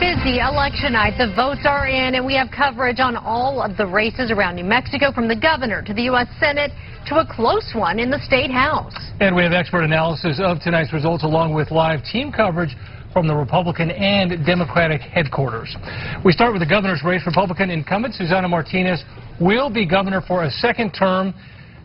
busy election night. The votes are in, and we have coverage on all of the races around New Mexico, from the governor to the U.S. Senate to a close one in the state house. And we have expert analysis of tonight's results, along with live team coverage from the Republican and Democratic headquarters. We start with the governor's race. Republican incumbent Susana Martinez will be governor for a second term.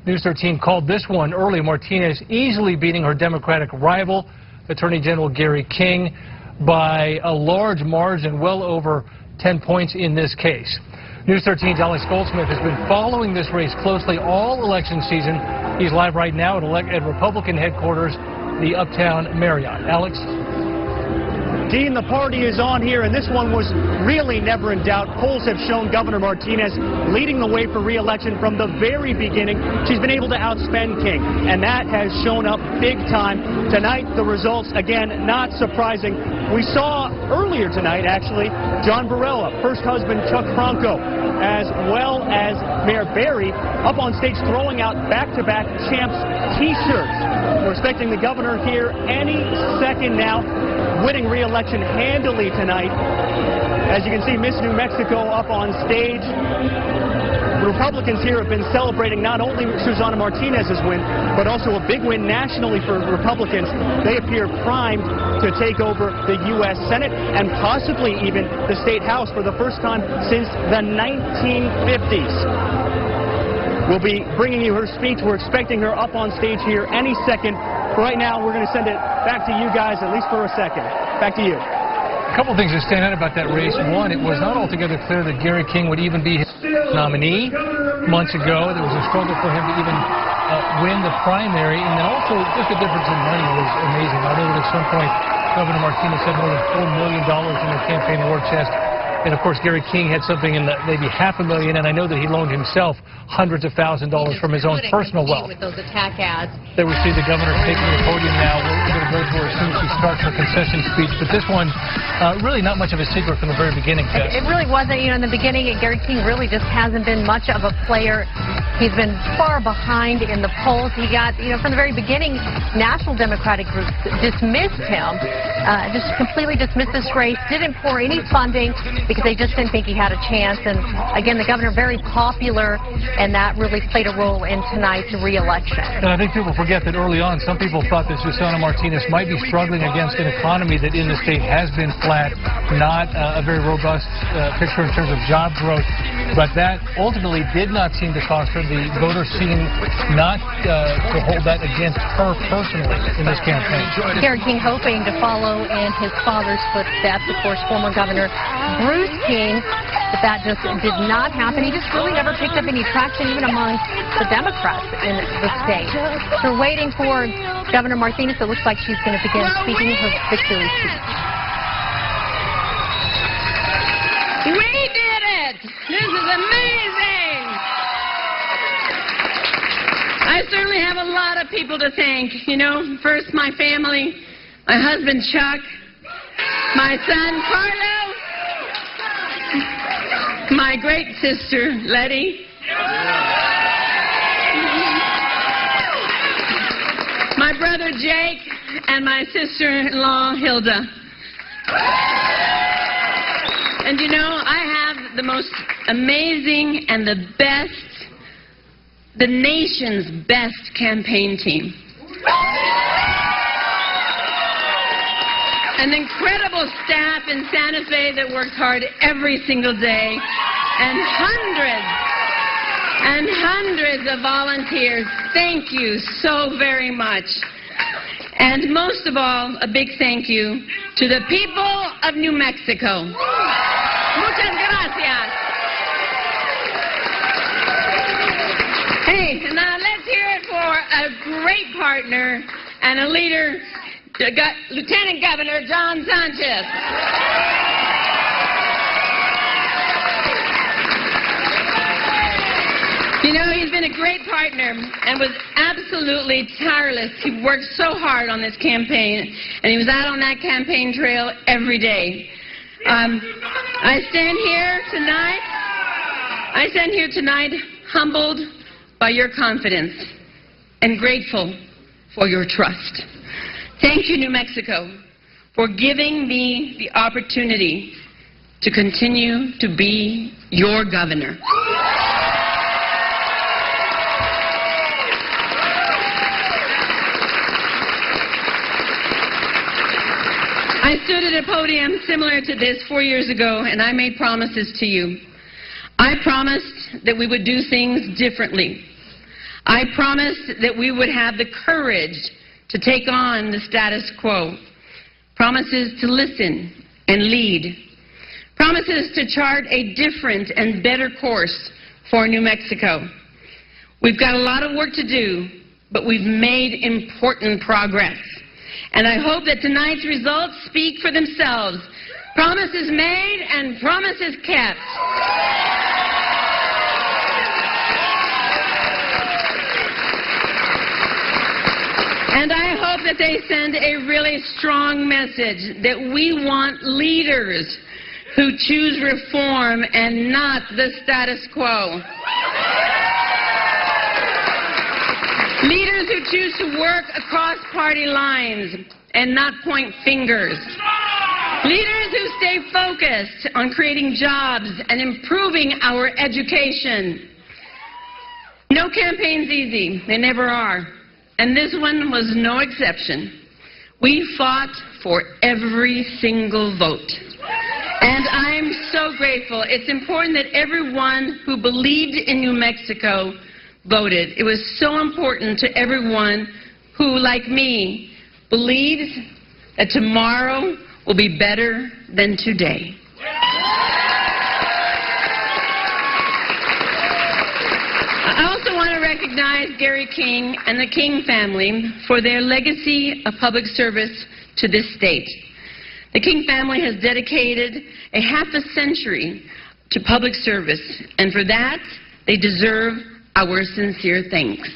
News 13 called this one early. Martinez easily beating her Democratic rival, Attorney General Gary King, by a large margin, well over 10 points in this case. News 13's Alex Goldsmith has been following this race closely all election season. He's live right now at Republican headquarters, the Uptown Marriott. Alex? Dean, the party is on here, and this one was really never in doubt. Polls have shown Governor Martinez leading the way for re-election from the very beginning. She's been able to outspend King, and that has shown up big time. Tonight, the results, again, not surprising. We saw earlier tonight, actually, John Barella, first husband Chuck Franco, as well as Mayor Barry, up on stage throwing out back-to-back champs T-shirts. We're expecting the governor here any second now, winning re-election handily tonight. As you can see, Miss New Mexico up on stage. The Republicans here have been celebrating not only Susana Martinez's win, but also a big win nationally for Republicans. They appear primed to take over the U.S. Senate and possibly even the state house for the first time since the 1950s. We'll be bringing you her speech. We're expecting her up on stage here any second. Right now, we're going to send it back to you guys, at least for a second. Back to you. A couple of things that stand out about that race. One, it was not altogether clear that Gary King would even be his nominee months ago. There was a struggle for him to even win the primary. And then also, just the difference in money was amazing. I know that at some point, Governor Martinez had more than $4 million in the campaign war chest. And, of course, Gary King had something in the maybe $500,000, and I know that he loaned himself hundreds of thousands of dollars from his own personal wealth. With those attack ads. There we see the governor taking the podium now. We're going to go to her as soon as she starts her concession speech. But this one, really not much of a secret from the very beginning, Jess. It really wasn't. You know, in the beginning, Gary King really just hasn't been much of a player. He's been far behind in the polls. He got, you know, from the very beginning, national Democratic groups dismissed him, just completely dismissed this race, didn't pour any funding because they just didn't think he had a chance. And again, the governor very popular, and that really played a role in tonight's re-election. And I think people forget that early on, some people thought that Susana Martinez might be struggling against an economy that in the state has been flat, not a very robust picture in terms of job growth. But that ultimately did not seem to cost her. The voters seem not to hold that against her personally in this campaign. Gary King hoping to follow in his father's footsteps, of course, former Governor Bruce King, but that just did not happen. He just really never picked up any traction, even among the Democrats in the state. So we're waiting for Governor Martinez. It looks like she's going to begin speaking her victory speech. We did it! This is amazing! I certainly have a lot of people to thank. You know, first my family, my husband Chuck, my son Carlo, my great sister Letty, my brother Jake, and my sister-in-law Hilda. And you know, I have the most amazing and the nation's best campaign team. An incredible staff in Santa Fe that works hard every single day, and hundreds of volunteers. Thank you so very much. And most of all, a big thank you to the people of New Mexico. Muchas gracias. Hey, now let's hear it for a great partner and a leader, Lieutenant Governor John Sanchez. You know, he's been a great partner and was absolutely tireless. He worked so hard on this campaign, and he was out on that campaign trail every day. I stand here tonight humbled by your confidence and grateful for your trust. Thank you, New Mexico, for giving me the opportunity to continue to be your governor. I stood at a podium similar to this 4 years ago, and I made promises to you. I promised that we would do things differently. I promised that we would have the courage to take on the status quo. Promises to listen and lead. Promises to chart a different and better course for New Mexico. We've got a lot of work to do, but we've made important progress. And I hope that tonight's results speak for themselves. Promises made and promises kept. And I hope that they send a really strong message that we want leaders who choose reform and not the status quo. Leaders who choose to work across party lines and not point fingers. Leaders who stay focused on creating jobs and improving our education. No campaign's easy. They never are. And this one was no exception. We fought for every single vote. And I'm so grateful. It's important that everyone who believed in New Mexico voted. It was so important to everyone who, like me, believes that tomorrow will be better than today. I also want to recognize Gary King and the King family for their legacy of public service to this state. The King family has dedicated a half a century to public service, and for that, they deserve our sincere thanks.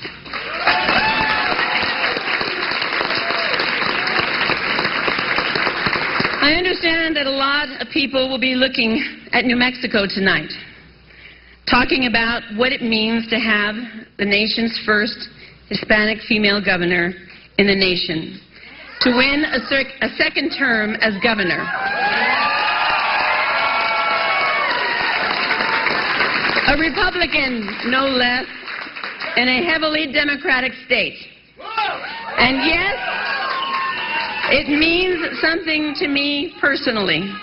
I understand that a lot of people will be looking at New Mexico tonight, talking about what it means to have the nation's first Hispanic female governor in the nation, to win a second term as governor. A Republican, no less, in a heavily Democratic state. And yes, it means something to me personally.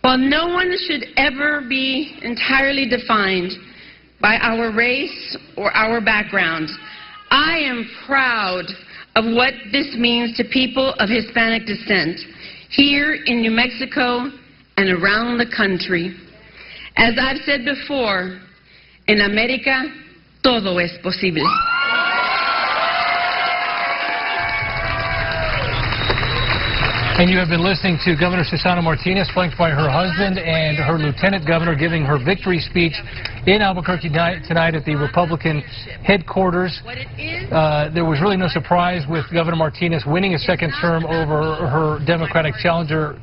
While no one should ever be entirely defined by our race or our background, I am proud of what this means to people of Hispanic descent here in New Mexico and around the country. As I've said before, en América todo es posible. And you have been listening to Governor Susana Martinez, flanked by her husband and her lieutenant governor, giving her victory speech in Albuquerque tonight at the Republican headquarters. There was really no surprise with Governor Martinez winning a second term over her Democratic challenger,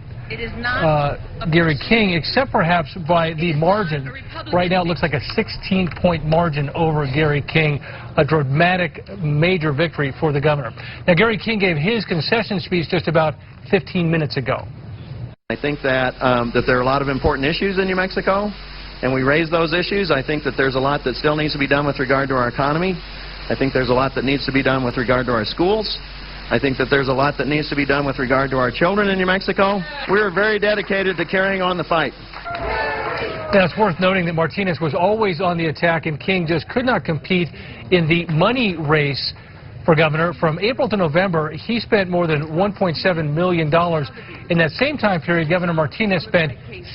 Gary King, except perhaps by the margin. Right now it looks like a 16-point margin over Gary King, a dramatic, major victory for the governor. Now, Gary King gave his concession speech just about 15 minutes ago. I think that there are a lot of important issues in New Mexico, and we raise those issues. I think that there's a lot that still needs to be done with regard to our economy. I think there's a lot that needs to be done with regard to our schools. I think that there's a lot that needs to be done with regard to our children in New Mexico. We are very dedicated to carrying on the fight. Now, it's worth noting that Martinez was always on the attack, and King just could not compete in the money race for governor. From April to November, he spent more than $1.7 million. In that same time period, Governor Martinez spent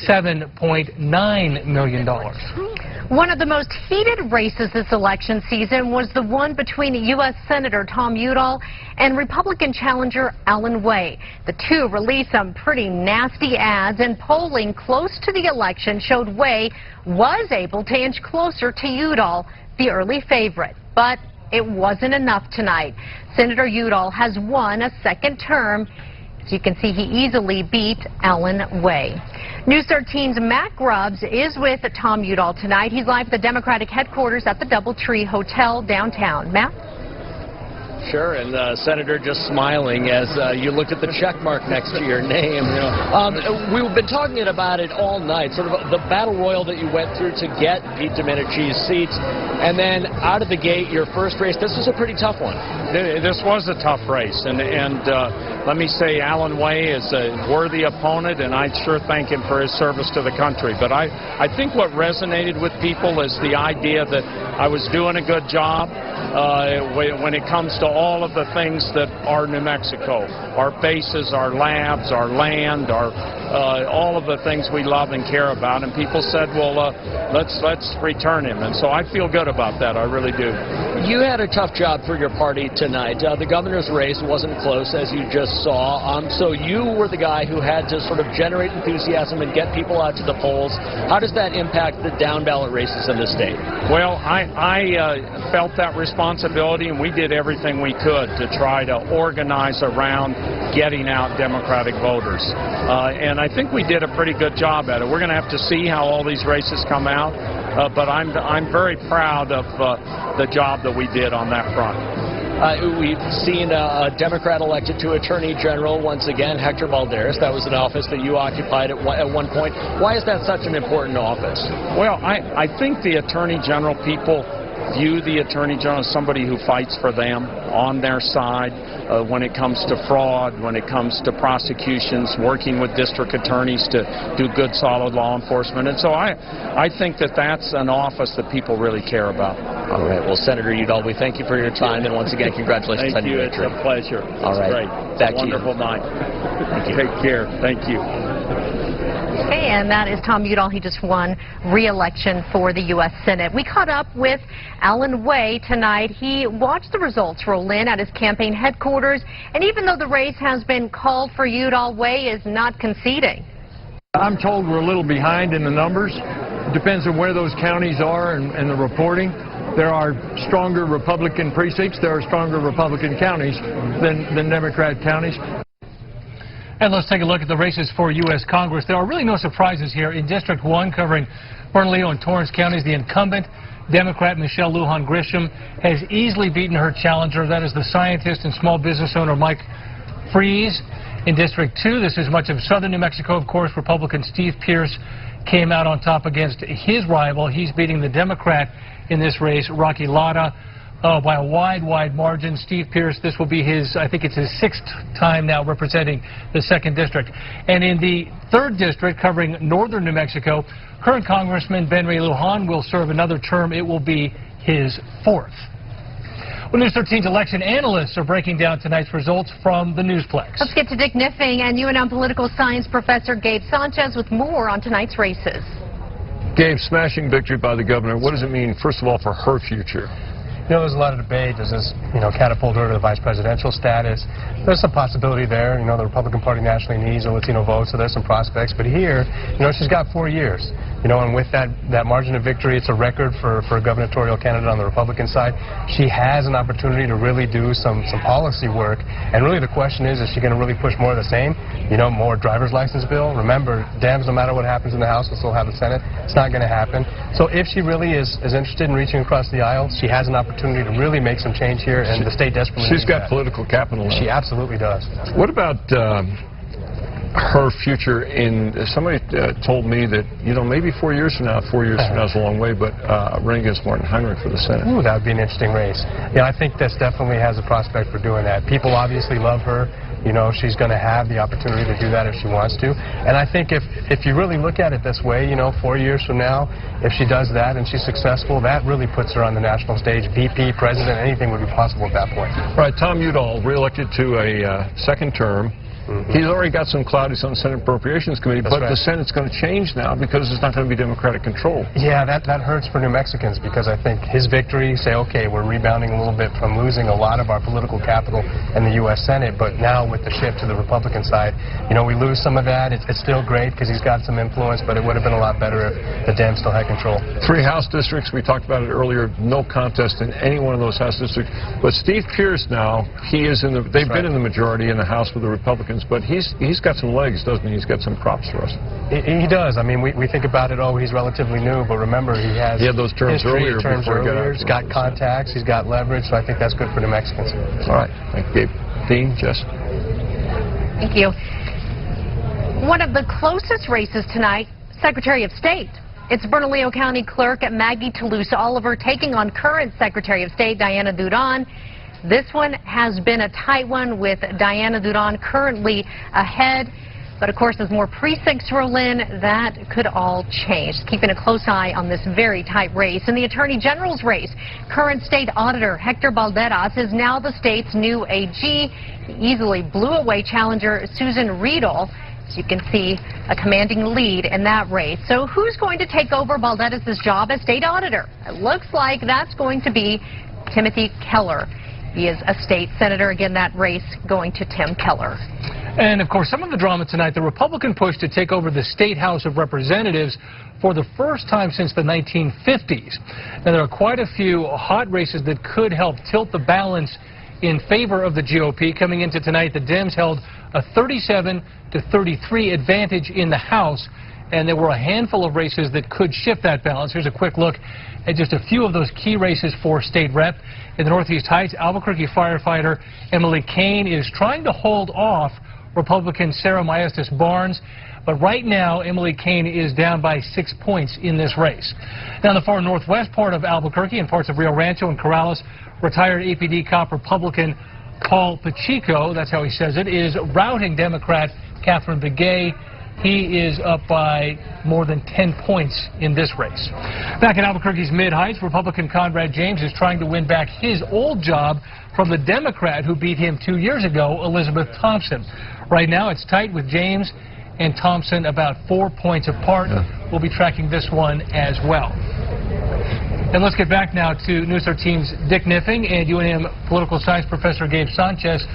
$7.9 million. One of the most heated races this election season was the one between U.S. Senator Tom Udall and Republican challenger Alan Way. The two released some pretty nasty ads, and polling close to the election showed Way was able to inch closer to Udall, the early favorite. But it wasn't enough tonight. Senator Udall has won a second term. As you can see, he easily beat Alan Way. News 13's Matt Grubbs is with Tom Udall tonight. He's live at the Democratic headquarters at the DoubleTree Hotel downtown. Matt? Sure, and Senator just smiling as you looked at the check mark next to your name. We've been talking about it all night, sort of the battle royal that you went through to get Pete Domenici's seats, and then out of the gate, your first race. This was a pretty tough one. This was a tough race, and let me say Alan Way is a worthy opponent, and I sure thank him for his service to the country. But I think what resonated with people is the idea that I was doing a good job when it comes to all of the things that are New Mexico, our bases, our labs, our land, all of the things we love and care about. And people said, well, let's return him. And so I feel good about that. I really do. You had a tough job for your party tonight. The governor's race wasn't close, as you just saw. So you were the guy who had to sort of generate enthusiasm and get people out to the polls. How does that impact the down-ballot races in the state? Well, I felt that responsibility, and we did everything we could to try to organize around getting out Democratic voters. And I think we did a pretty good job at it. We're going to have to see how all these races come out, but I'm very proud of the job that we did on that front. We've seen a Democrat elected to Attorney General once again, Hector Balderas. That was an office that you occupied at one point. Why is that such an important office? Well, I think the Attorney General, people view the Attorney General as somebody who fights for them, on their side, when it comes to fraud, when it comes to prosecutions, working with district attorneys to do good, solid law enforcement. And so I think that that's an office that people really care about. All right. Well, Senator Udall, we thank you for your time, and once again, congratulations on your victory. It's a pleasure. All right. Great. Back to you. Wonderful night. Thank you. Take care. Thank you. Okay, and that is Tom Udall. He just won re-election for the U.S. Senate. We caught up with Alan Way tonight. He watched the results roll in at his campaign headquarters, and even though the race has been called for Udall, Way is not conceding. I'm told we're a little behind in the numbers. It depends on where those counties are and the reporting. There are stronger Republican precincts, there are stronger Republican counties than Democrat counties. And let's take a look at the races for U.S. Congress. There are really no surprises here. In District 1, covering Bernalillo and Torrance counties, the incumbent Democrat Michelle Lujan Grisham has easily beaten her challenger. That is the scientist and small business owner Mike Freeze. In District 2, this is much of southern New Mexico, of course. Republican Steve Pierce came out on top against his rival. He's beating the Democrat in this race, Rocky Lada, by a wide margin. Steve Pierce, this will be his, I think it's his 6th time now representing the 2nd District. And in the 3rd District, covering northern New Mexico, current Congressman Ben Ray Lujan will serve another term. It will be his 4th. Well, News 13's election analysts are breaking down tonight's results from the Newsplex. Let's get to Dick Niffing and UNM political science professor Gabe Sanchez with more on tonight's races. Gabe, smashing victory by the governor. What does it mean, first of all, for her future? You know, there's a lot of debate. Does this, catapult her to the vice presidential status? There's some possibility there. You know, the Republican Party nationally needs a Latino vote, so there's some prospects. But here, she's got 4 years. And with that margin of victory, it's a record for a gubernatorial candidate on the Republican side. She has an opportunity to really do some policy work. And really the question is she going to really push more of the same? More driver's license bill? Remember, Dems, no matter what happens in the House, will still have the Senate. It's not going to happen. So if she really is interested in reaching across the aisle, she has an opportunity to really make some change here, and the state desperately needs that. She's got political capital now. She absolutely does. What about her future somebody told me that, maybe 4 years from now is a long way, but running against Martin Heinrich for the Senate. Ooh, that would be an interesting race. Yeah, I think this definitely has a prospect for doing that. People obviously love her. She's going to have the opportunity to do that if she wants to. And I think if you really look at it this way, 4 years from now, if she does that and she's successful, that really puts her on the national stage. VP, president, anything would be possible at that point. Right, Tom Udall, reelected to a 2nd term. He's already got some cloudies on the Senate Appropriations Committee, but the Senate's going to change now because it's not going to be Democratic control. Yeah, that hurts for New Mexicans because I think his victory, say, okay, we're rebounding a little bit from losing a lot of our political capital in the U.S. Senate, but now with the shift to the Republican side, we lose some of that. It's still great because he's got some influence, but it would have been a lot better if the Dems still had control. 3 House districts, we talked about it earlier, no contest in any one of those House districts. But Steve Pierce now, they've been in the majority in the House with the Republicans. Republicans, but he's got some legs, doesn't he? He's got some props for us. He does. I mean, we think about it, oh, he's relatively new, but remember, he had those terms earlier. He's got contacts, he's got leverage, so I think that's good for New Mexicans. All right. Thank you, Gabe. Dean, Jess? Thank you. One of the closest races tonight, Secretary of State. It's Bernalillo County Clerk Maggie Toulouse Oliver taking on current Secretary of State Diana Duran. This one has been a tight one with Diana Duran currently ahead. But of course, as more precincts roll in, that could all change. Keeping a close eye on this very tight race. In the Attorney General's race, current State Auditor Hector Balderas is now the state's new AG. He easily blew away challenger Susan Riedel. As you can see, a commanding lead in that race. So who's going to take over Balderas' job as State Auditor? It looks like that's going to be Timothy Keller. He is a state senator. Again, that race going to Tim Keller. And, of course, some of the drama tonight, the Republican push to take over the State House of Representatives for the first time since the 1950s. Now, there are quite a few hot races that could help tilt the balance in favor of the GOP. Coming into tonight, the Dems held a 37-33 advantage in the House, and there were a handful of races that could shift that balance. Here's a quick look at just a few of those key races for state rep. In the Northeast Heights, Albuquerque firefighter Emily Kane is trying to hold off Republican Sarah Maestas Barnes, but right now Emily Kane is down by 6 points in this race. Now in the far northwest part of Albuquerque and parts of Rio Rancho and Corrales, retired APD cop Republican Paul Pacheco, that's how he says it, is routing Democrat Catherine Begay. He is up by more than 10 points in this race. Back in Albuquerque's Mid-Heights, Republican Conrad James is trying to win back his old job from the Democrat who beat him 2 years ago, Elizabeth Thompson. Right now it's tight with James and Thompson about 4 points apart. We'll be tracking this one as well. And let's get back now to News 13's Dick Niffing and UNM political science professor Gabe Sanchez,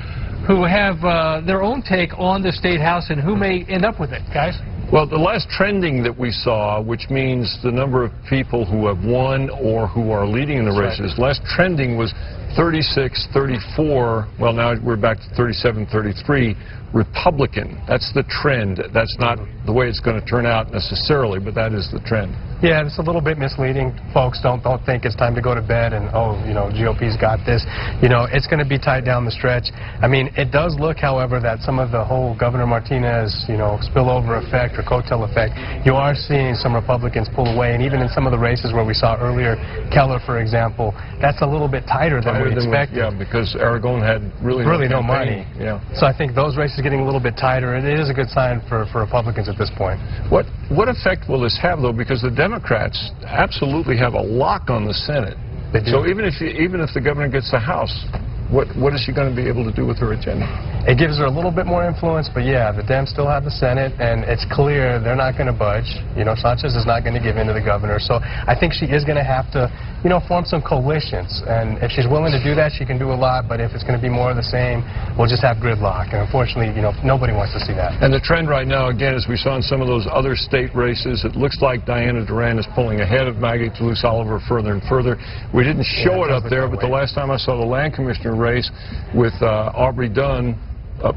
who have their own take on the State House and who may end up with it. Guys? Well, the last trending that we saw, which means the number of people who have won or who are leading in the races, last trending was 36-34. Well, now we're back to 37-33 Republican. That's the trend. That's not the way it's going to turn out necessarily, but that is the trend. Yeah, it's a little bit misleading. Folks, don't think it's time to go to bed and, oh, you know, GOP's got this. You know, it's going to be tight down the stretch. I mean, it does look, however, that some of the whole Governor Martinez, you know, spillover effect or coattail effect, you are seeing some Republicans pull away. And even in some of the races where we saw earlier, Keller, for example, that's a little bit tighter than we expected. Yeah, because Aragon had really no money. Yeah. So I think those races are getting a little bit tighter, and it is a good sign for Republicans at this point. What effect will this have, though? Because the Democrats absolutely have a lock on the Senate. They do. So even if the governor gets the House, what is she going to be able to do with her agenda? It gives her a little bit more influence, but yeah, the Dems still have the Senate, and it's clear they're not going to budge. You know, Sanchez is not going to give in to the governor, so I think she is going to have to, you know, form some coalitions. And if she's willing to do that, she can do a lot, but if it's going to be more of the same, we'll just have gridlock. And unfortunately, you know, nobody wants to see that. And the trend right now, again, as we saw in some of those other state races, it looks like Diana Duran is pulling ahead of Maggie Toulouse Oliver further and further. We didn't show it up there, but the last time I saw the land commissioner race with Aubrey Dunn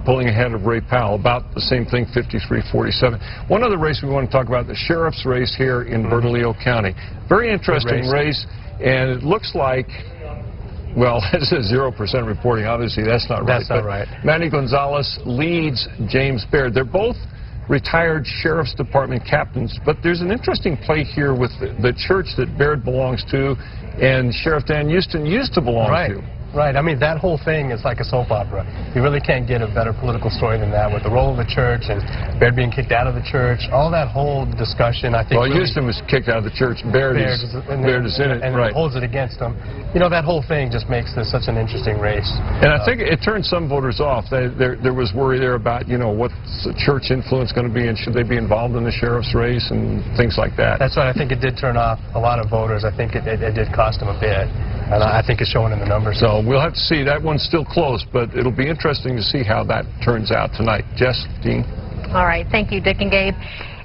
pulling ahead of Ray Powell, about the same thing, 53-47. One other race we want to talk about, the sheriff's race here in Bernalillo County. Very interesting race, and it looks like, well, this is 0% reporting. Obviously, that's not right. That's not right. Manny Gonzalez leads James Baird. They're both retired sheriff's department captains, but there's an interesting play here with the church that Baird belongs to and Sheriff Dan Houston used to belong to. Right. I mean, that whole thing is like a soap opera. You really can't get a better political story than that, with the role of the church and Baird being kicked out of the church. All that whole discussion, I think. Well, really, Houston was kicked out of the church. Baird is in it, and right? Holds it against him. You know, that whole thing just makes this such an interesting race. And I think it turned some voters off. There was worry there about, you know, what's the church influence going to be, and should they be involved in the sheriff's race and things like that. That's right. I think it did turn off a lot of voters. I think it did cost them a bit. And I think it's showing in the numbers. So we'll have to see. That one's still close, but it'll be interesting to see how that turns out tonight. Jess, Dean? All right. Thank you, Dick and Gabe.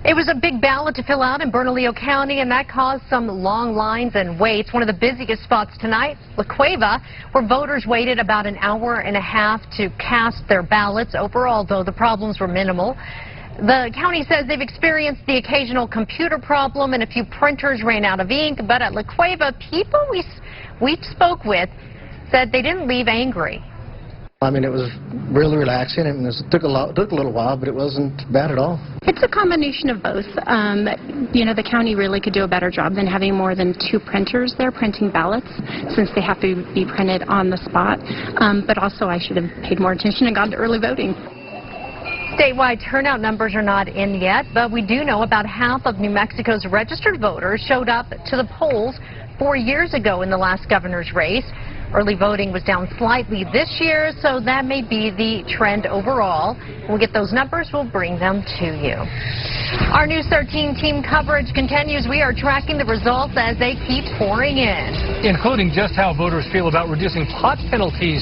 It was a big ballot to fill out in Bernalillo County, and that caused some long lines and waits. One of the busiest spots tonight, La Cueva, where voters waited about an hour and a half to cast their ballots. Overall, though, the problems were minimal. The county says they've experienced the occasional computer problem and a few printers ran out of ink, but at La Cueva, people we spoke with said they didn't leave angry. I mean, it was really relaxing. It took a little while, but it wasn't bad at all. It's a combination of both. You know, the county really could do a better job than having more than 2 printers there printing ballots, since they have to be printed on the spot. But also, I should have paid more attention and gone to early voting. Statewide turnout numbers are not in yet, but we do know about half of New Mexico's registered voters showed up to the polls 4 years ago in the last governor's race. Early voting was down slightly this year, so that may be the trend overall. When we get those numbers, we'll bring them to you. Our News 13 team coverage continues. We are tracking the results as they keep pouring in, including just how voters feel about reducing pot penalties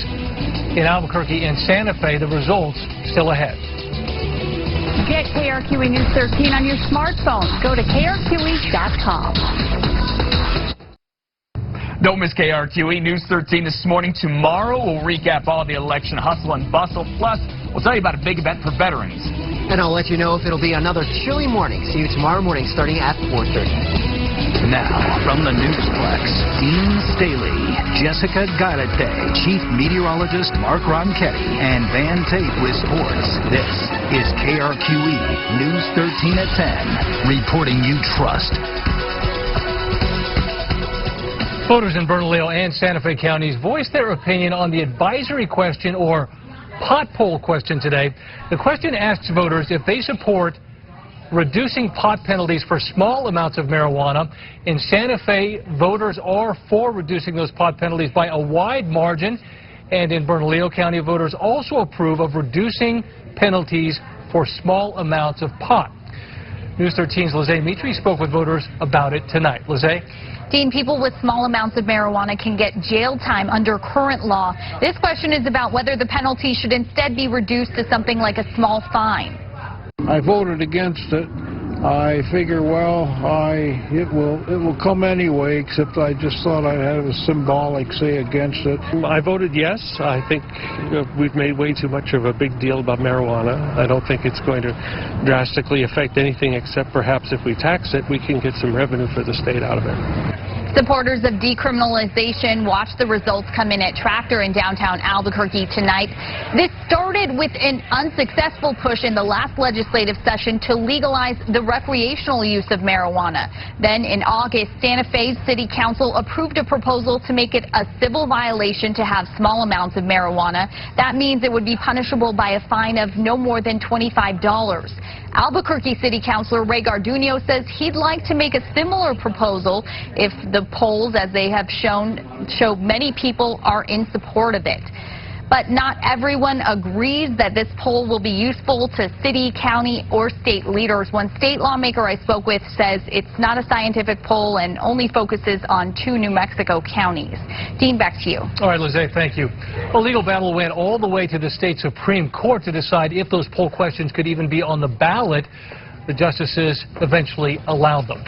in Albuquerque and Santa Fe. The results still ahead. Get KRQE News 13 on your smartphone. Go to KRQE.com. Don't miss KRQE News 13 this morning. Tomorrow, we'll recap all the election hustle and bustle. Plus, we'll tell you about a big event for veterans. And I'll let you know if it'll be another chilly morning. See you tomorrow morning starting at 4:30. Now, from the Newsplex, Dean Staley, Jessica Galate, Chief Meteorologist Mark Ronchetti, and Van Tate with sports. This is KRQE News 13 at 10, reporting you trust. Voters in Bernalillo and Santa Fe counties voiced their opinion on the advisory question or pot poll question today. The question asks voters if they support reducing pot penalties for small amounts of marijuana. In Santa Fe, voters are for reducing those pot penalties by a wide margin. And in Bernalillo County, voters also approve of reducing penalties for small amounts of pot. News 13's Lizzie Mitri spoke with voters about it tonight. Lizzie? Dean, people with small amounts of marijuana can get jail time under current law. This question is about whether the penalty should instead be reduced to something like a small fine. I voted against it. I figure, well, it will come anyway, except I just thought I'd have a symbolic say against it. I voted yes. I think we've made way too much of a big deal about marijuana. I don't think it's going to drastically affect anything, except perhaps if we tax it, we can get some revenue for the state out of it. Supporters of decriminalization watched the results come in at Tractor in downtown Albuquerque tonight. This started with an unsuccessful push in the last legislative session to legalize the recreational use of marijuana. Then in August, Santa Fe's City Council approved a proposal to make it a civil violation to have small amounts of marijuana. That means it would be punishable by a fine of no more than $25. Albuquerque City Councilor Ray Garduño says he'd like to make a similar proposal if the polls, as they have show many people are in support of it. But not everyone agrees that this poll will be useful to city, county, or state leaders. One state lawmaker I spoke with says it's not a scientific poll and only focuses on 2 New Mexico counties. Dean, back to you. All right, Lizzie, thank you. A legal battle went all the way to the state Supreme Court to decide if those poll questions could even be on the ballot. The justices eventually allowed them.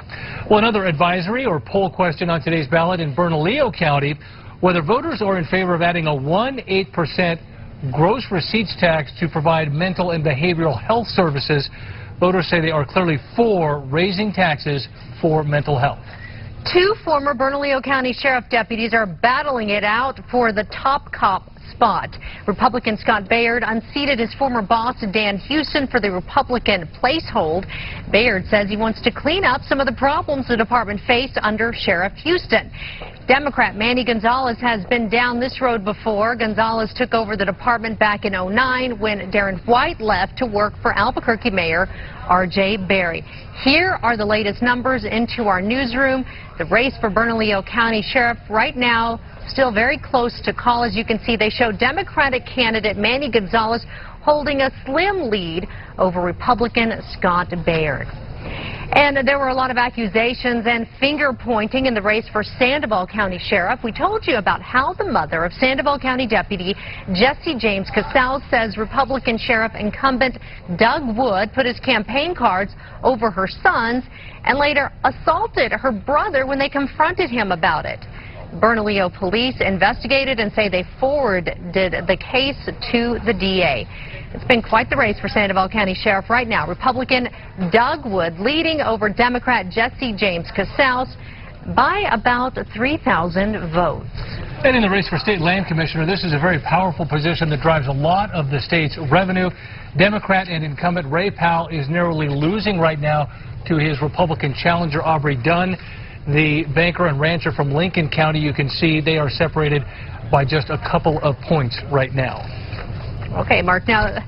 Well, another advisory or poll question on today's ballot in Bernalillo County, whether voters are in favor of adding a 1.8% gross receipts tax to provide mental and behavioral health services. Voters say they are clearly for raising taxes for mental health. 2 former Bernalillo County Sheriff deputies are battling it out for the top cop spot. Republican Scott Bayard unseated his former boss Dan Houston for the Republican placehold. Bayard says he wants to clean up some of the problems the department faced under Sheriff Houston. Democrat Manny Gonzalez has been down this road before. Gonzalez took over the department back in 2009 when Darren White left to work for Albuquerque Mayor R.J. Berry. Here are the latest numbers into our newsroom. The race for Bernalillo County Sheriff right now still very close to call. As you can see, they show Democratic candidate Manny Gonzalez holding a slim lead over Republican Scott Bayard. And there were a lot of accusations and finger-pointing in the race for Sandoval County Sheriff. We told you about how the mother of Sandoval County Deputy Jesse James Casals says Republican Sheriff incumbent Doug Wood put his campaign cards over her son's and later assaulted her brother when they confronted him about it. Bernalillo police investigated and say they forwarded the case to the DA. It's been quite the race for Sandoval County Sheriff right now. Republican Doug Wood leading over Democrat Jesse James Casals by about 3,000 votes. And in the race for state land commissioner, this is a very powerful position that drives a lot of the state's revenue. Democrat and incumbent Ray Powell is narrowly losing right now to his Republican challenger Aubrey Dunn. The banker and rancher from Lincoln County, you can see they are separated by just a couple of points right now. Okay, Mark, now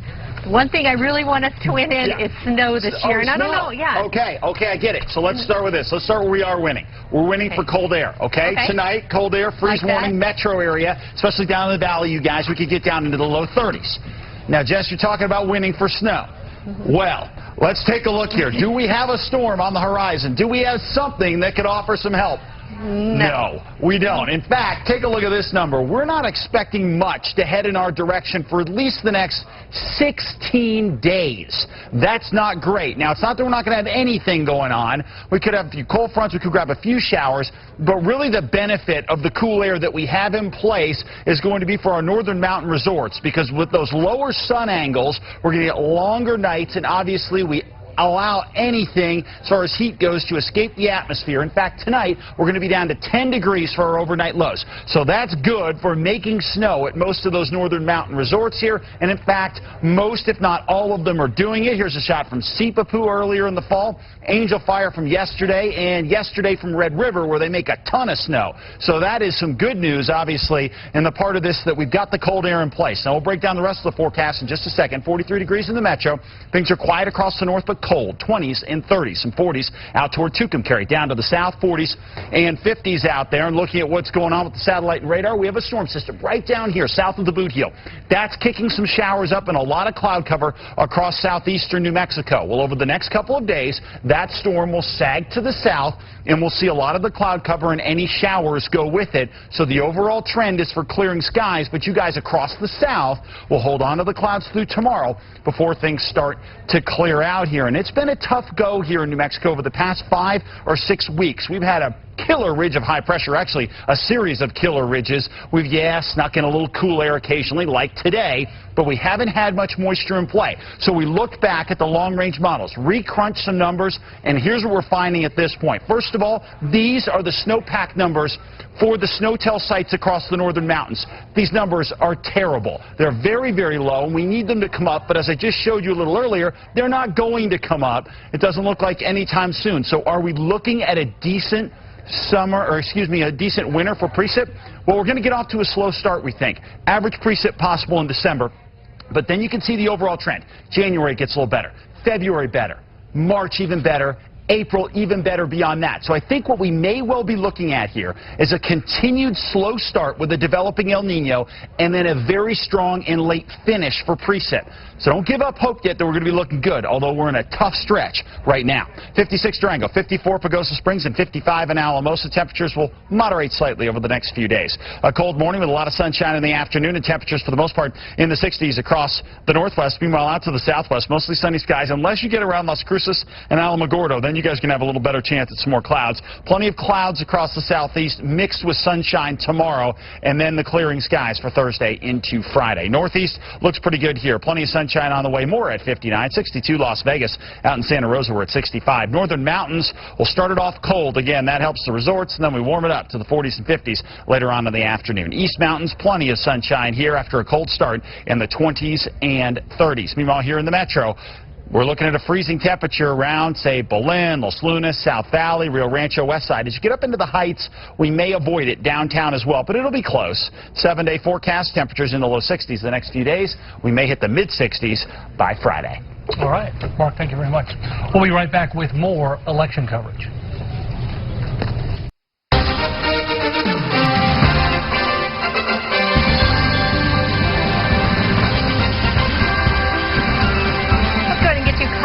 one thing I really want us to win in is snow this year. And I don't know, Okay, I get it. So let's start with this. Let's start where we are winning. We're winning for cold air, okay? Tonight, cold air, freeze warning, metro area, especially down in the valley, you guys, we could get down into the low 30s. Now, Jess, you're talking about winning for snow. Well, let's take a look here. Do we have a storm on the horizon? Do we have something that could offer some help? No, we don't. In fact, take a look at this number. We're not expecting much to head in our direction for at least the next 16 days. That's not great. Now, it's not that we're not going to have anything going on. We could have a few cold fronts. We could grab a few showers. But really the benefit of the cool air that we have in place is going to be for our northern mountain resorts, because with those lower sun angles, we're going to get longer nights, and obviously we allow anything as far as heat goes to escape the atmosphere. In fact, tonight we're going to be down to 10 degrees for our overnight lows. So that's good for making snow at most of those northern mountain resorts here. And in fact, most, if not all of them, are doing it. Here's a shot from Sipapoo earlier in the fall, Angel Fire from yesterday, and yesterday from Red River, where they make a ton of snow. So that is some good news, obviously, in the part of this that we've got the cold air in place. Now we'll break down the rest of the forecast in just a second. 43 degrees in the metro. Things are quiet across the north, but cold. 20s and 30s, some 40s out toward Tucumcari, down to the south, 40s and 50s out there. And looking at what's going on with the satellite and radar, we have a storm system right down here south of the Boot Heel. That's kicking some showers up and a lot of cloud cover across southeastern New Mexico. Well, over the next couple of days, that storm will sag to the south, and we'll see a lot of the cloud cover and any showers go with it. So the overall trend is for clearing skies, but you guys across the south will hold on to the clouds through tomorrow before things start to clear out here. And it's been a tough go here in New Mexico over the past 5 or 6 weeks. We've had a killer ridge of high pressure, actually a series of killer ridges. We've, snuck in a little cool air occasionally, like today, but we haven't had much moisture in play. So we looked back at the long-range models, recrunched some numbers, and here's what we're finding at this point. First of all, these are the snowpack numbers for the SNOTEL sites across the northern mountains. These numbers are terrible. They're very, very low, and we need them to come up, but as I just showed you a little earlier, they're not going to come up. It doesn't look like anytime soon. So are we looking at a decent a decent winter for precip? Well, we're going to get off to a slow start, we think. Average precip possible in December, but then you can see the overall trend. January gets a little better. February better. March even better. April even better beyond that. So I think what we may well be looking at here is a continued slow start with a developing El Nino and then a very strong and late finish for precip. So don't give up hope yet that we're going to be looking good, although we're in a tough stretch right now. 56 Durango, 54 Pagosa Springs, and 55 in Alamosa. Temperatures will moderate slightly over the next few days. A cold morning with a lot of sunshine in the afternoon, and temperatures for the most part in the 60s across the northwest. Meanwhile, out to the southwest, mostly sunny skies, unless you get around Las Cruces and Alamogordo. Then you guys can have a little better chance at some more clouds. Plenty of clouds across the southeast, mixed with sunshine tomorrow, and then the clearing skies for Thursday into Friday. Northeast looks pretty good here. Plenty of sunshine on the way, more at 59. 62 Las Vegas. Out in Santa Rosa, we're at 65. Northern mountains will start it off cold. Again, that helps the resorts, and then we warm it up to the 40s and 50s later on in the afternoon. East mountains, plenty of sunshine here after a cold start in the 20s and 30s. Meanwhile, here in the metro, we're looking at a freezing temperature around, say, Belen, Los Lunas, South Valley, Rio Rancho, West Side. As you get up into the heights, we may avoid it downtown as well, but it'll be close. 7-day forecast, temperatures in the low 60s the next few days. We may hit the mid-60s by Friday. All right. Mark, thank you very much. We'll be right back with more election coverage.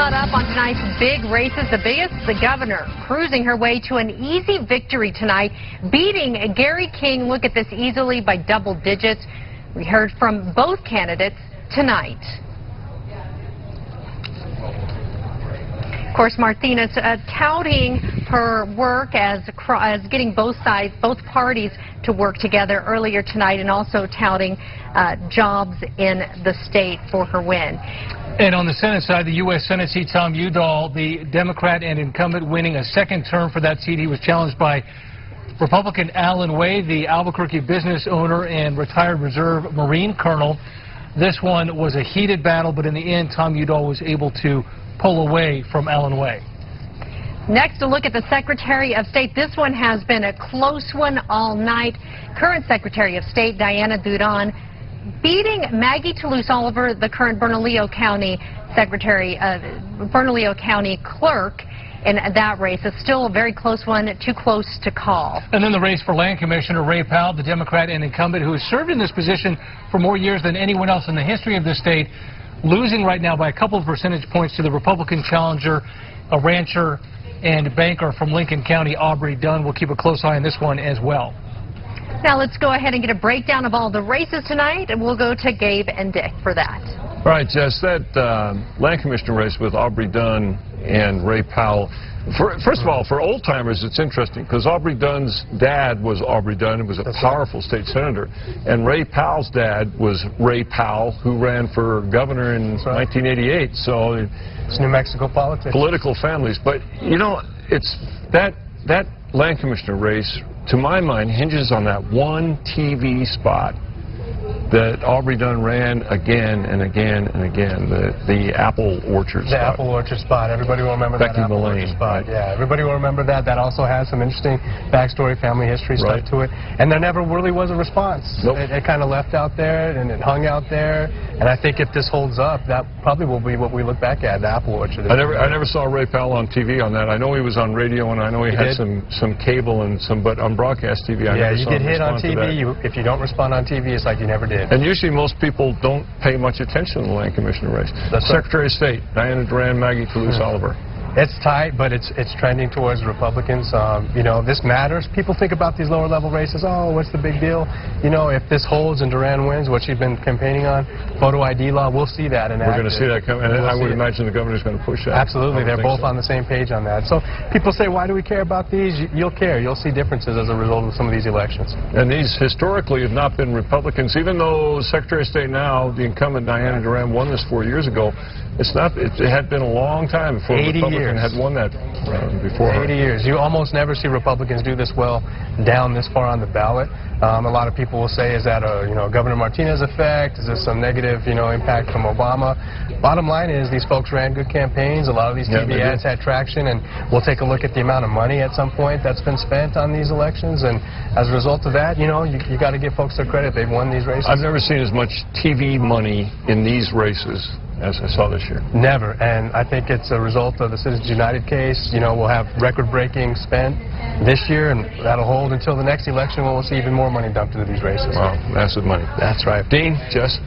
Up on tonight's big races, the biggest, the governor cruising her way to an easy victory tonight, beating Gary King. Look at this, easily by double digits. We heard from both candidates tonight. Of course, Martinez touting her work as getting both parties to work together earlier tonight, and also touting jobs in the state for her win. And on the Senate side, the U.S. Senate seat, Tom Udall, the Democrat and incumbent, winning a second term for that seat. He was challenged by Republican Alan Way, the Albuquerque business owner and retired Reserve Marine colonel. This one was a heated battle, but in the end, Tom Udall was able to pull away from Alan Way. Next, a look at the Secretary of State. This one has been a close one all night. Current Secretary of State Diana Duran beating Maggie Toulouse-Oliver, the current Bernalillo County Bernalillo County clerk, in that race. It's still a very close one, too close to call. And then the race for Land Commissioner Ray Powell, the Democrat and incumbent who has served in this position for more years than anyone else in the history of the state, losing right now by a couple of percentage points to the Republican challenger, a rancher and banker from Lincoln County, Aubrey Dunn. We'll keep a close eye on this one as well. Now let's go ahead and get a breakdown of all the races tonight, and we'll go to Gabe and Dick for that. All right, Jess, that Land Commissioner race with Aubrey Dunn and Ray Powell. First of all, for old-timers, it's interesting because Aubrey Dunn's dad was Aubrey Dunn, who was a powerful state senator, and Ray Powell's dad was Ray Powell, who ran for governor in 1988. So it's New Mexico politics. Political families. But, you know, it's that Land Commissioner race, to my mind, hinges on that one TV spot that Aubrey Dunn ran again and again and again, the apple orchard spot. The apple orchard spot. Everybody will remember that apple orchard spot. Right? Yeah, everybody will remember that. That also has some interesting backstory, family history stuff to it. And there never really was a response. Nope. It kind of left out there, and it hung out there. And I think if this holds up, that probably will be what we look back at, the apple orchard. I never saw Ray Powell on TV on that. I know he was on radio, and I know he had some cable and some, but on broadcast TV, I never saw him. Yeah, you get hit on TV. If you don't respond on TV, it's like you never did. And usually most people don't pay much attention to the Land Commissioner race. Secretary of State, Diana Duran, Maggie Toulouse-Oliver. It's tight, but it's trending towards Republicans. You know, this matters. People think about these lower-level races. Oh, what's the big deal? You know, if this holds and Duran wins, what she's been campaigning on, photo ID law, we'll see that. We're going to see that coming, and I would imagine the governor's going to push that. Absolutely. They're both on the same page on that. So people say, why do we care about these? You'll care. You'll see differences as a result of some of these elections. And these historically have not been Republicans. Even though Secretary of State now, the incumbent Diana Duran, won this 4 years ago, it had been a long time before a Republican had won that before her. 80 years. You almost never see Republicans do this well down this far on the ballot. A lot of people will say, is that a Governor Martinez effect? Is this some negative impact from Obama? Bottom line is these folks ran good campaigns. A lot of these TV ads had traction, and we'll take a look at the amount of money at some point that's been spent on these elections. And as a result of that, you got to give folks their credit. They've won these races. I've never seen as much TV money in these races as I saw this year. Never, and I think it's a result of the Citizens United case. We'll have record-breaking spent this year, and that'll hold until the next election when we'll see even more money dumped into these races. Wow, massive money. That's right. Dean, Jess?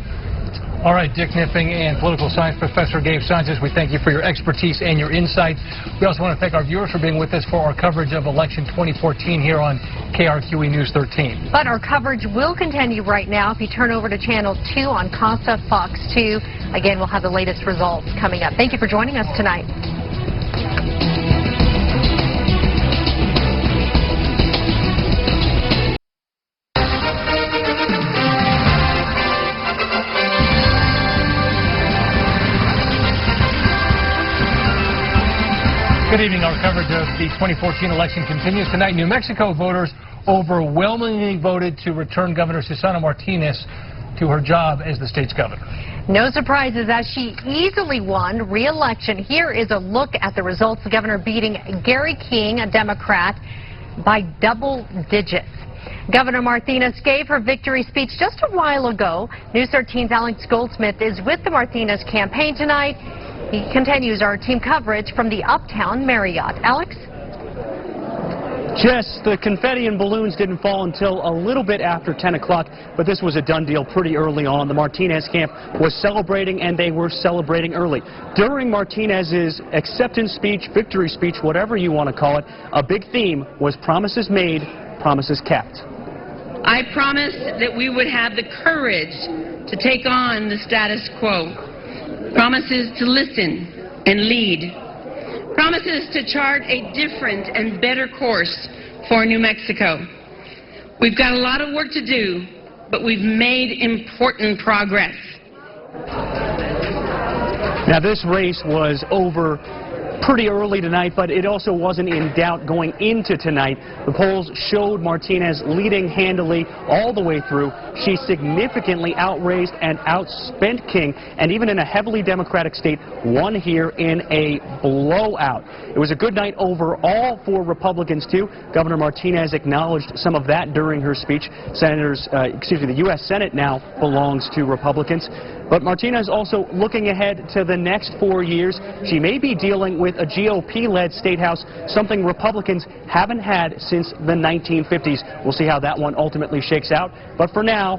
All right, Dick Knipping and political science professor Gabe Sanchez, we thank you for your expertise and your insight. We also want to thank our viewers for being with us for our coverage of election 2014 here on KRQE News 13. But our coverage will continue right now. If you turn over to Channel 2 on Casa Fox 2, again, we'll have the latest results coming up. Thank you for joining us tonight. Good evening. Our coverage of the 2014 election continues tonight. New Mexico voters overwhelmingly voted to return Governor Susana Martinez to her job as the state's governor. No surprises as she easily won re-election. Here is a look at the results. The governor beating Gary King, a Democrat, by double digits. Governor Martinez gave her victory speech just a while ago. News 13's Alex Goldsmith is with the Martinez campaign tonight. He continues our team coverage from the Uptown Marriott. Alex? Jess, the confetti and balloons didn't fall until a little bit after 10 o'clock, but this was a done deal pretty early on. The Martinez camp was celebrating, and they were celebrating early. During Martinez's acceptance speech, victory speech, whatever you want to call it, a big theme was promises made, promises kept. I promised that we would have the courage to take on the status quo. Promises to listen and lead. Promises to chart a different and better course for New Mexico. We've got a lot of work to do, but we've made important progress. Now, this race was over pretty early tonight, but it also wasn't in doubt going into tonight. The polls showed Martinez leading handily all the way through. She significantly outraised and outspent King, and even in a heavily Democratic state, won here in a blowout. It was a good night overall for Republicans, too. Governor Martinez acknowledged some of that during her speech. The U.S. Senate now belongs to Republicans. But Martinez also looking ahead to the next 4 years. She may be dealing with a GOP-led state house, something Republicans haven't had since the 1950s. We'll see how that one ultimately shakes out. But for now,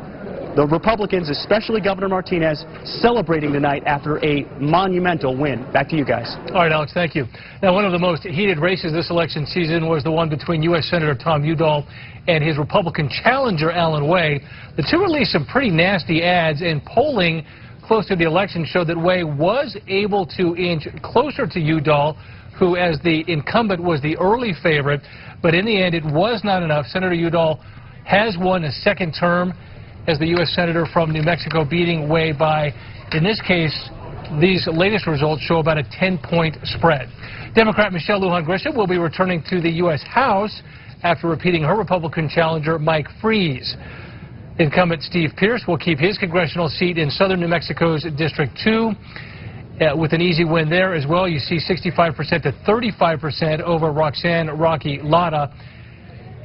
the Republicans, especially Governor Martinez, celebrating tonight after a monumental win. Back to you guys. All right, Alex, thank you. Now, one of the most heated races this election season was the one between U.S. Senator Tom Udall and his Republican challenger, Alan Way. The two released some pretty nasty ads, and polling close to the election showed that Way was able to inch closer to Udall, who, as the incumbent, was the early favorite. But in the end, it was not enough. Senator Udall has won a second term as the U.S. Senator from New Mexico, beating Way by, in this case, these latest results show about a 10-point spread. Democrat Michelle Lujan Grisham will be returning to the U.S. House after repeating her Republican challenger, Mike Freese. Incumbent Steve Pierce will keep his congressional seat in southern New Mexico's District 2 with an easy win there as well. You see 65% to 35% over Roxanne Rocky Lada.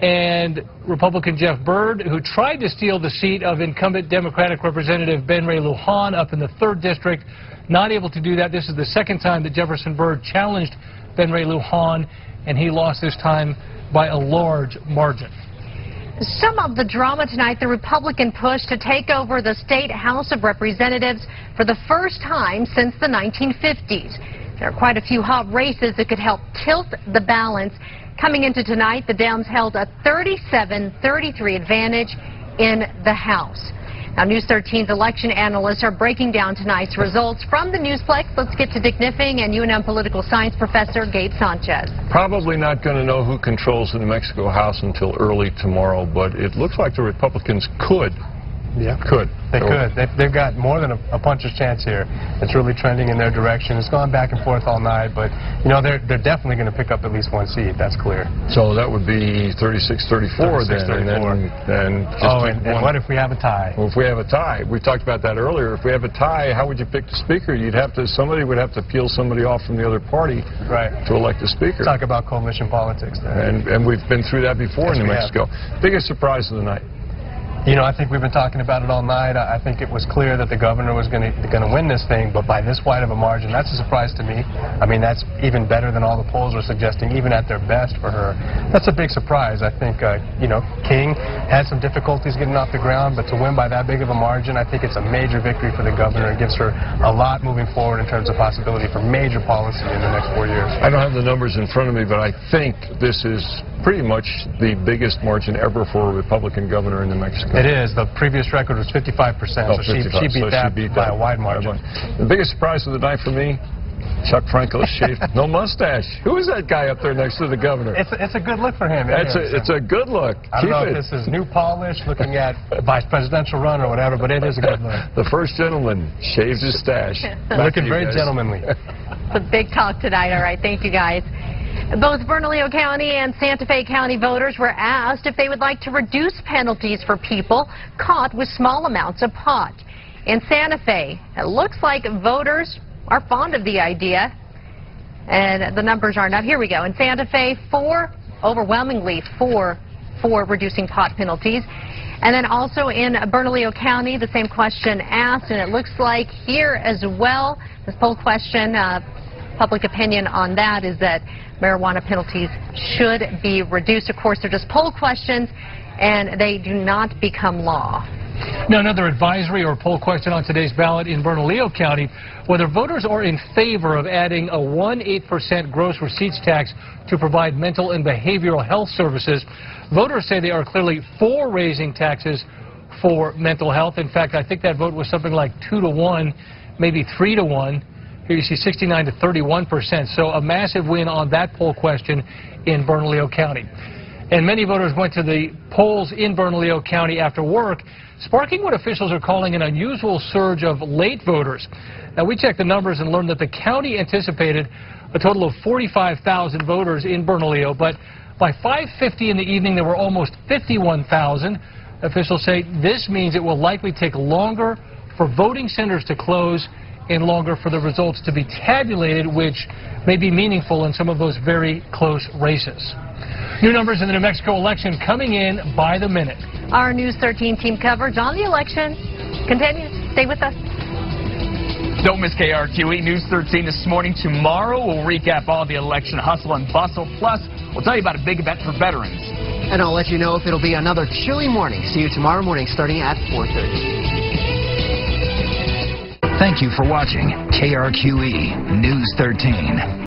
And Republican Jeff Byrd, who tried to steal the seat of incumbent Democratic Representative Ben Ray Lujan up in the 3rd District, not able to do that. This is the second time that Jefferson Byrd challenged Ben Ray Lujan, and he lost this time by a large margin. Some of the drama tonight, the Republican push to take over the State House of Representatives for the first time since the 1950s. There are quite a few hot races that could help tilt the balance. Coming into tonight, the Dems held a 37-33 advantage in the House. Now, News 13's election analysts are breaking down tonight's results from the Newsplex. Let's get to Dick Niffing and UNM political science professor Gabe Sanchez. Probably not going to know who controls the New Mexico House until early tomorrow, but it looks like the Republicans could. Yeah, they could. They've got more than a puncher's chance here. It's really trending in their direction. It's gone back and forth all night, but you know they're definitely going to pick up at least one seat. That's clear. So that would be 36-34 then. And what if we have a tie? Well, if we have a tie, we talked about that earlier. If we have a tie, how would you pick the speaker? Somebody would have to peel somebody off from the other party, to elect the speaker. Talk about coalition politics there. And we've been through that before in New Mexico. Biggest surprise of the night. You know, I think we've been talking about it all night. I think it was clear that the governor was going to win this thing, but by this wide of a margin, that's a surprise to me. I mean, that's even better than all the polls were suggesting, even at their best for her. That's a big surprise. I think, you know, King had some difficulties getting off the ground, but to win by that big of a margin, I think it's a major victory for the governor. It gives her a lot moving forward in terms of possibility for major policy in the next 4 years. I don't have the numbers in front of me, but I think this is pretty much the biggest margin ever for a Republican governor in New Mexico. It is. The previous record was 55%, so she beat that by a wide margin. The biggest surprise of the night for me, Chuck Frankel shaved no mustache. Who is that guy up there next to the governor? It's a good look for him. It's a good look. I don't know if this is new polish, looking at vice presidential run or whatever, but it is a good look. The first gentleman shaves his stash. Looking very gentlemanly. It's a big talk tonight. All right, thank you guys. Both Bernalillo County and Santa Fe County voters were asked if they would like to reduce penalties for people caught with small amounts of pot. In Santa Fe, it looks like voters are fond of the idea, and the numbers aren't up. Here we go. In Santa Fe, overwhelmingly for reducing pot penalties. And then also in Bernalillo County, the same question asked, and it looks like here as well, this poll question public opinion on that is that marijuana penalties should be reduced. Of course, they're just poll questions, and they do not become law. Now, another advisory or poll question on today's ballot in Bernalillo County, whether voters are in favor of adding a 1.8% gross receipts tax to provide mental and behavioral health services. Voters say they are clearly for raising taxes for mental health. In fact, I think that vote was something like 2-to-1, maybe 3-to-1. Here you see 69 to 31%. So a massive win on that poll question in Bernalillo County. And many voters went to the polls in Bernalillo County after work, sparking what officials are calling an unusual surge of late voters. Now, we checked the numbers and learned that the county anticipated a total of 45,000 voters in Bernalillo, but by 5:50 in the evening, there were almost 51,000. Officials say this means it will likely take longer for voting centers to close and longer for the results to be tabulated, which may be meaningful in some of those very close races. New numbers in the New Mexico election coming in by the minute. Our News 13 team coverage on the election continues. Stay with us. Don't miss KRQE News 13 this morning. Tomorrow, we'll recap all the election hustle and bustle. Plus, we'll tell you about a big event for veterans. And I'll let you know if it'll be another chilly morning. See you tomorrow morning starting at 4:30. Thank you for watching KRQE News 13.